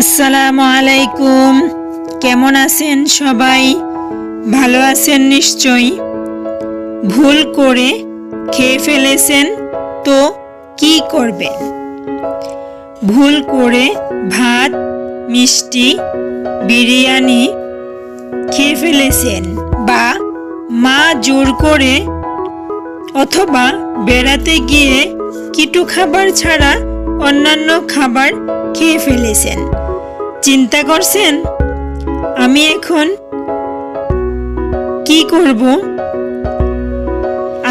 আসসালামু আলাইকুম। কেমন আছেন সবাই? ভালো আছেন নিশ্চয়ই। ভুল করে খেয়ে ফেলেছেন তো কি করবেন? ভুল করে ভাত, মিষ্টি, বিরিয়ানি খেয়ে ফেলেছেন বা মা জোর করে অথবা বেড়াতে গিয়ে কিটু খাবার ছাড়া অন্যান্য খাবার খেয়ে ফেলেছেন। চিন্তা করছেন আমি এখন কি করব?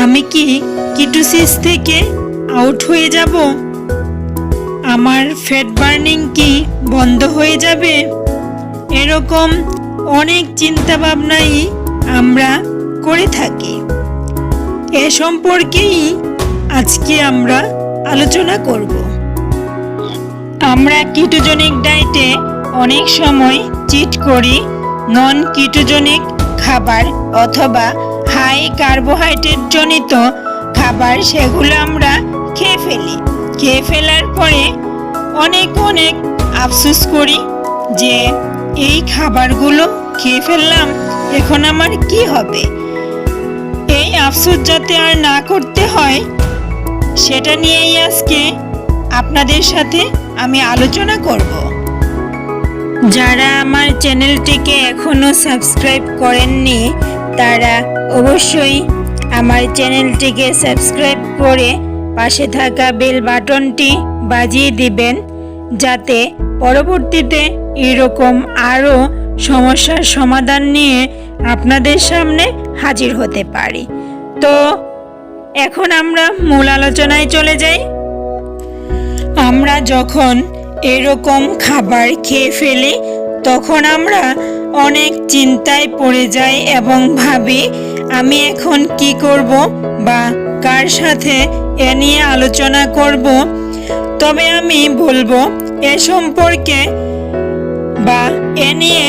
আমি কি কিটোসিস থেকে আউট হয়ে যাব? আমার ফ্যাট বার্নিং কি বন্ধ হয়ে যাবে? এরকম অনেক চিন্তা ভাবনাই আমরা করে থাকি। এ সম্পর্কেই আজকে আমরা আলোচনা করব। আমরা কিটোজেনিক ডায়েটে অনেক সময় চিট করি। নন কিটোজেনিক খাবার অথবা হাই কার্বোহাইড্রেট জনিত খাবার সেগুলো আমরা খেয়ে ফেলার পরে অনেক আফসোস করি যে এই খাবারগুলো খেয়ে ফেললাম, এখন আমার কি হবে? এই আফসোস যাতে আর না করতে হয় সেটা নিয়েই আজকে আপনাদের সাথে আমি আলোচনা করব। যারা আমার চ্যানেলটিকে এখনো সাবস্ক্রাইব করেননি তারা অবশ্যই আমার চ্যানেলটিকে সাবস্ক্রাইব করে পাশে থাকা বেল বাটনটি বাজিয়ে দিবেন, যাতে পরবর্তীতে এরকম আরও সমস্যার সমাধান নিয়ে আপনাদের সামনে হাজির হতে পারি। তো এখন আমরা মূল আলোচনায় চলে যাই। আমরা যখন এরকম খাবার খেয়ে ফেলি তখন আমরা অনেক চিন্তায় পড়ে যাই এবং ভাবি আমি এখন কি করব বা কার সাথে এ নিয়ে আলোচনা করব। তবে আমি বলবো এ সম্পর্কে বা এ নিয়ে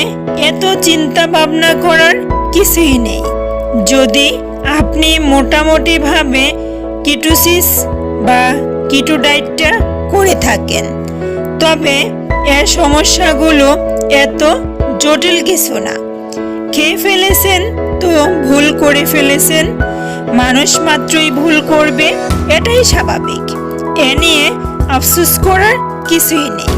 এত চিন্তা ভাবনা করার কিছুই নেই। যদি আপনি মোটামুটিভাবে কিটোসিস বা কিটো ডায়েটটা করে থাকেন তবে এর সমস্যাগুলো এত জটিল কিছু না। খেয়ে ফেলেছেন তো ভুল করে ফেলেছেন, মানুষ মাত্রই ভুল করবে, এটাই স্বাভাবিক। এ নিয়ে আফসোস করার কিছুই নেই।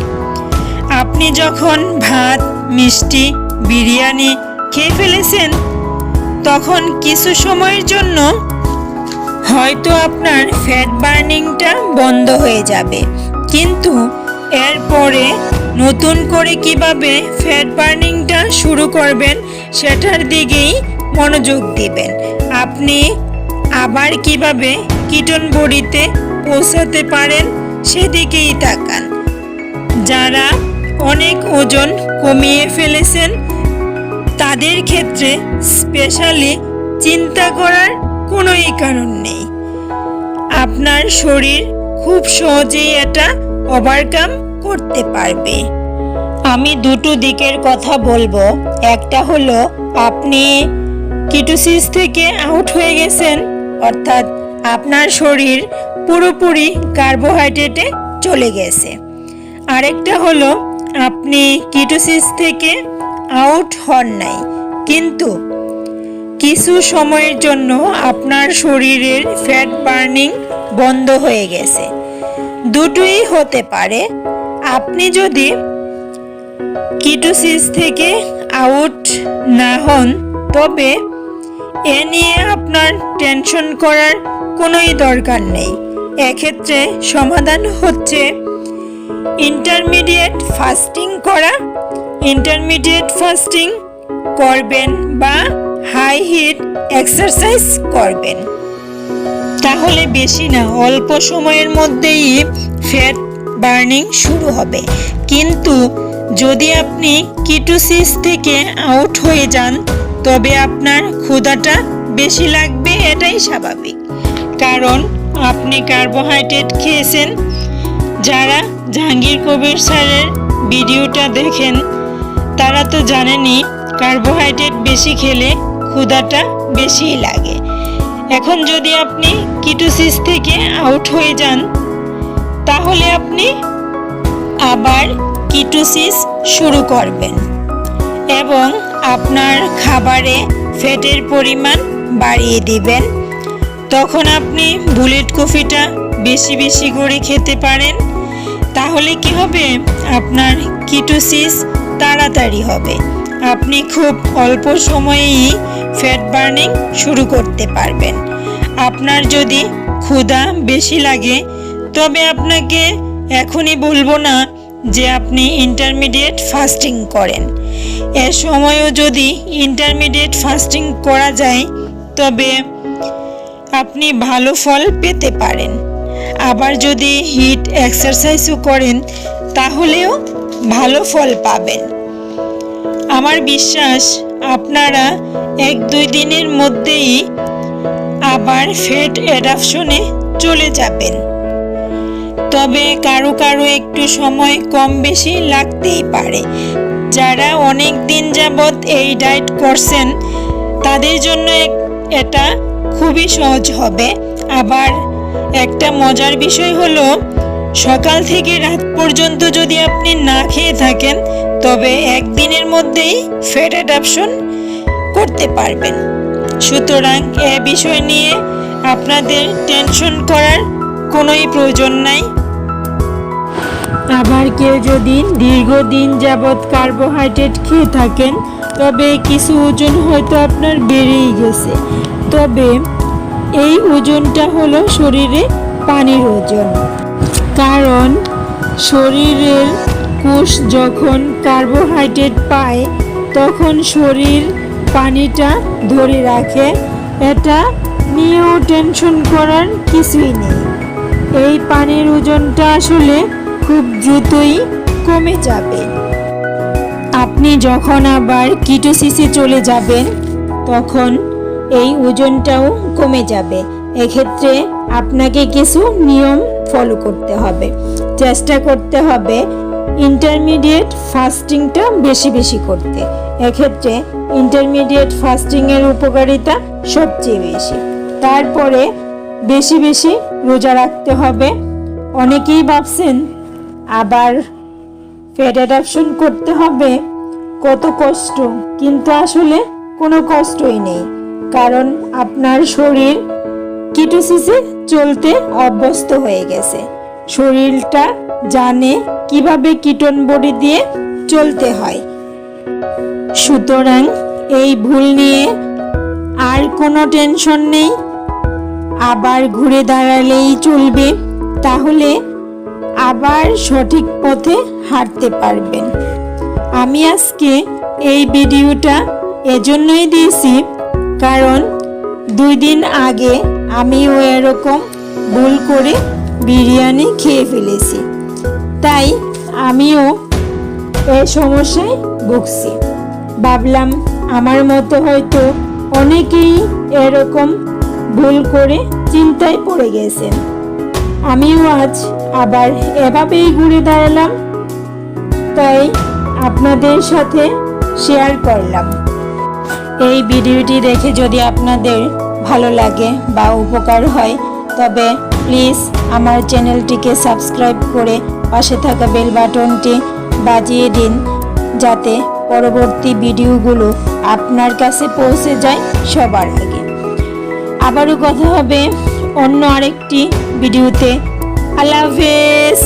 আপনি যখন ভাত, মিষ্টি, বিরিয়ানি খেয়ে ফেলেছেন তখন কিছু সময়ের জন্য হয়তো আপনার ফ্যাট বার্নিংটা বন্ধ হয়ে যাবে, কিন্তু এরপরে নতুন করে কিভাবে ফ্যাট বার্নিংটা শুরু করবেন সেটার দিকেই মনোযোগ দিবেন। আপনি আবার কিভাবে কিটোন বডিতে পৌঁছাতে পারেন সেদিকেই তাকান। যারা অনেক ওজন কমিয়ে ফেলেছেন তাদের ক্ষেত্রে স্পেশালি চিন্তা করার কোনোই কারণ নেই। আপনার শরীর খুব সহজেই এটা ওভারকাম করতে পারবে। আমি দুটো দিকের কথা বলবো। একটা হলো আপনি কিটোসিস থেকে আউট হয়ে গেছেন, অর্থাৎ আপনার শরীর পুরোপুরি কার্বোহাইড্রেটে চলে গেছে। আরেকটা হলো আপনি কিটোসিস থেকে আউট হন নাই, কিন্তু কিছু সময়ের জন্য আপনার শরীরের ফ্যাট বার্নিং বন্ধ হয়ে গেছে। দুটোই হতে পারে। আপনি যদি কিটোসিস থেকে আউট না হন তবে এ নিয়ে আপনার টেনশন করার কোনোই দরকার নেই। এক্ষেত্রে সমাধান হচ্ছে ইন্টারমিডিয়েট ফাস্টিং করা। ইন্টারমিডিয়েট ফাস্টিং করবেন বা হাই হিট এক্সারসাইজ করবেন, তাহলে বেশি না অল্প সময়ের মধ্যেই ফ্যাট বার্নিং শুরু হবে। কিন্তু যদি আপনি কিটোসিস থেকে আউট হয়ে যান তবে আপনার ক্ষুধাটা বেশি লাগবে, এটাই স্বাভাবিক, কারণ আপনি কার্বোহাইড্রেট খেয়েছেন। যারা জাহাঙ্গীর কবির স্যারের ভিডিওটা দেখেন তারা তো জানেনই কার্বোহাইড্রেট বেশি খেলে ক্ষুধাটা বেশিই লাগে। এখন যদি আপনি কিটোসিস থেকে আউট হয়ে যান তাহলে আপনি আবার কিটোসিস শুরু করবেন এবং আপনার খাবারে ফ্যাটের পরিমাণ বাড়িয়ে দিবেন। তখন আপনি বুলেট কফিটা বেশি বেশি করে খেতে পারেন। তাহলে কি হবে, আপনার কিটোসিস তাড়াতাড়ি হবে। আপনি খুব অল্প সময়েই ফ্যাট বার্নিং শুরু করতে পারবেন। আপনার যদি ক্ষুধা বেশি লাগে তবে আপনাকে এখনই বলবো না যে আপনি ইন্টারমিডিয়েট ফাস্টিং করেন। এ সময়ও যদি ইন্টারমিডিয়েট ফাস্টিং করা যায় তবে আপনি ভালো ফল পেতে পারেন। আবার যদি হিট এক্সারসাইজও করেন তাহলেও ভালো ফল পাবেন। আমার বিশ্বাস আপনারা 1-2 দিনের মধ্যেই আবার ফ্যাট অ্যাডাপশনে চলে যাবেন। তবে কারো কারো একটু সময় কম বেশি লাগতেই পারে। যারা অনেক দিন যাবৎ এই ডায়েট করছেন তাদের জন্য এটা খুবই সহজ হবে। আবার একটা মজার বিষয় হলো, সকাল থেকে রাত পর্যন্ত যদি আপনি না খেয়ে থাকেন তবে একদিনের মধ্যেই ফ্যাট অ্যাডাপশন করতে পারবেন। সুতরাং এ বিষয় নিয়ে আপনাদের টেনশন করার কোনোই প্রয়োজন নাই। আবার কেউ যদি দীর্ঘদিন যাবৎ কার্বোহাইড্রেট খেয়ে থাকেন তবে কিছু ওজন হয়তো আপনার বেড়েই গেছে। তবে এই ওজনটা হলো শরীরে পানির ওজন। কারণ শরীরের কোষ যখন কার্বোহাইড্রেট পায় তখন শরীর পানিটা ধরে রাখে। এটা নিয়েও টেনশন করার কিছুই নেই। এই পানির ওজনটা আসলে খুব দ্রুতই কমে যাবে। আপনি যখন আবার কিটোসিসে চলে যাবেন তখন এই ওজনটাও কমে যাবে। এক্ষেত্রে আপনাকে কিছু নিয়ম ফলো করতে হবে, চেষ্টা করতে হবে ইন্টারমিডিয়েট ফাস্টিংটা বেশি বেশি করতে। এক্ষেত্রে ইন্টারমিডিয়েট ফাস্টিংয়ের উপকারিতা সবচেয়ে বেশি। তারপরে বেশি বেশি রোজা রাখতে হবে। অনেকেই ভাবছেন আবার ফ্যাট অ্যাডাপশন করতে হবে, কত কষ্ট, কিন্তু আসলে কোনো কষ্টই নেই। কারণ আপনার শরীর কিটোসিসে চলতে অভ্যস্ত হয়ে গেছে। শরীরটা জানে কিভাবে কিটোন বডি দিয়ে চলতে হয়। সুতরাং এই ভুল নিয়ে আর কোনো টেনশন নেই। আবার ঘুরে দাঁড়ালেই চলবে, তাহলে আবার সঠিক পথে হাঁটতে পারবেন। আমি আজকে এই ভিডিওটা এজন্যই দিয়েছি কারণ 2 দিন আগে আমিও এরকম ভুল করে বিরিয়ানি খেয়ে ফেলেছি। তাই আমিও এই সমস্যায় ভুগছি। ভাবলাম আমার মতো হয়তো অনেকেই এরকম ভুল করে চিন্তায় পড়ে গেছেন। আমিও আজ আবার এভাবেই ঘুরে দাঁড়ালাম, তাই আপনাদের সাথে শেয়ার করলাম। এই ভিডিওটি দেখে যদি আপনাদের ভালো লাগে বা উপকার হয় তবে প্লিজ আমার চ্যানেলটিকে সাবস্ক্রাইব করে পাশে থাকা বেল বাটনটি বাজিয়ে দিন, যাতে পরবর্তী ভিডিওগুলো আপনার কাছে পৌঁছে যায় সবার আগে। আবারও কথা হবে অন্য আরেকটি ভিডিওতে। আল্লাহ হাফেজ।